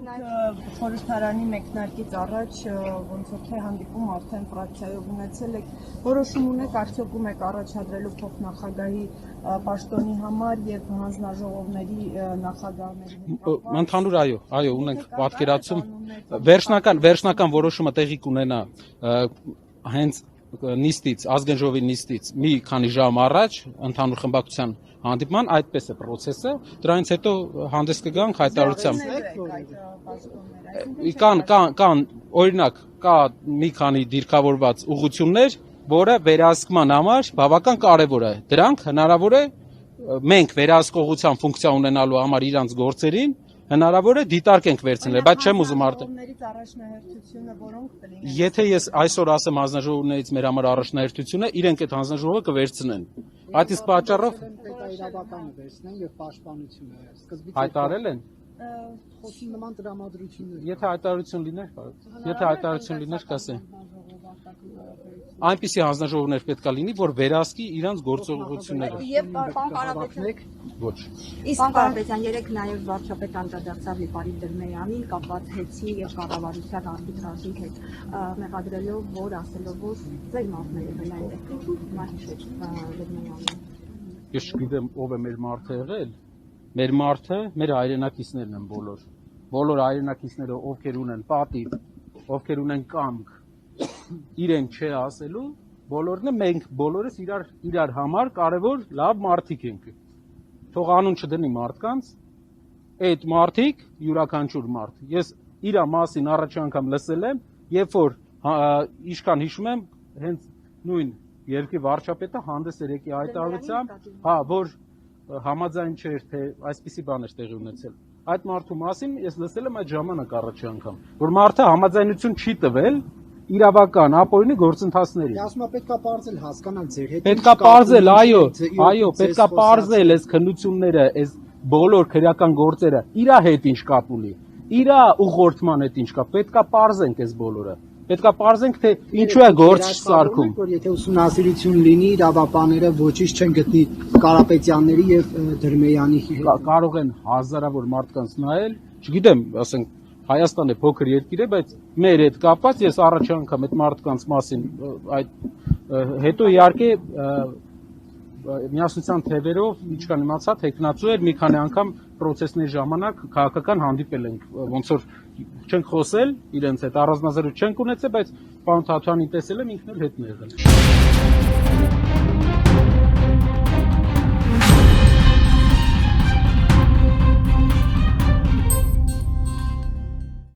խորհրդարանի մեկնարկից առաջ ոնց որ թե հանդիպում արդեն ֆրակցիայով ունեցել եք, որոշում ունեք արդյոք եք առաջադրելու փոխնախագահի պաշտոնի համար եւ հանձնաժողովների նախագահների Ընդհանուր այո, ունենք պատկերացում, վերջնական որոշումը տեղի կունենա հենց նիստից, ազգային ժողովի նիստից մի քանի ժամ առաջ ընդհանուր խմբակցության հանդիպման, այդպես է process-ը, դրանից հետո հանդես կգանք հայտարարությամբ։ Կան օրինակ, կա մի քանի դիրքավորված ուղղություններ, որը վերահսկման համար բավական կարևոր է։ Դրանք հնարավոր է մենք վերահսկողության ֆունկցիա ունենալու համար իրանց գործերին հնարավոր է դիտարկենք վերցնել, բայց չեմ ուզում Եթե ես այսօր ասեմ հանձնաժողովներից մեր համար առաջնահերթությունը, իրենք այդ հանձնաժողովը կվերցնեն։ Այդ իսկ պատճառով հայտարարել են։ Եթե հայտարարություն լիներ, կասեն։ Այնպիսի հանձնաժողովներ պետք է լինի, որ վերահսկի իրանց գործողությունները։ Եվ պարոն Կարապետյան, Ոչ։ Իսկ Կարապետյան երեք նաև վարչապետ անդրադարձավ Լիպարի Դրմեյանին կապված հեծի եւ կառավարության արբիտրաժի հետ, մեղադրելով, որ ասելով, որ ձեր մարդները են այնտեղ, հիմա հիշեց Դրմեյանին։ Ես չգիտեմ ով է մեր մարդը եղել։ Մեր մարդը մեր հայրենակիցներն են բոլոր։ Բոլոր հայրենակիցները, ովքեր ունեն պատիվ, ովքեր ունեն կամք, իրենք չէ ասելու, բոլորն է մենք բոլորս իրար համար կարևոր լավ մարդիկ ենք։ Թող անուն չդնի մարդկանց, այդ մարդիկ յուրաքանչյուր մարդ։ Ես իր մասին առաջ անգամ լսել եմ, երբ որ իշքան հիշում եմ, հենց նույն երկրի վարչապետը հանդես էր եկի հայտարարությամբ, որ համաձայն չէր, թե այսպիսի բան էր տեղի ունեցել։ Այդ մարդու մասին ես լսել եմ այդ ժամանակ առաջի անգամ, որ մարդը համաձայնություն չի տվել իրավական ապօրինի գործընթացների։ Ասում պետքա պարզել հասկանալ ձեր հետ։ Պետքա պարզել, այո, պետքա պարզել այս քննությունները, այս բոլոր քրեական գործերը, իրա հետ ինչ կապ ունի, իրա ուղղորդման հետ ինչ կապ, պետքա պարզենք այս բոլորը։ Պետքա պարզենք, թե ինչու է գործ սարքում։ Եթե ուսումնասիրություն լինի, իրավապանները ոչինչ չեն գտնի Կարապետյանների եւ Դրմեյանի հետ։ Կարող են հազարավոր մարդկանց նայել, չգիտեմ, ասենք Հայաստանը փոքր երկիր է, բայց մեր հետ կապված ես առաջ անգամ այդ մարդկանց մասին հետո իհարկե միասնության թևերով ինչքան իմացա տեխնացու էր մի քանի անգամ process-ների ժամանակ քաղաքական հանդիպել ենք ոնց որ չենք խոսել իրենց հետ առանձնազրույց չենք ունեցել բայց պարոն Թաթյանին տեսել եմ ինքն էլ հետն է եղել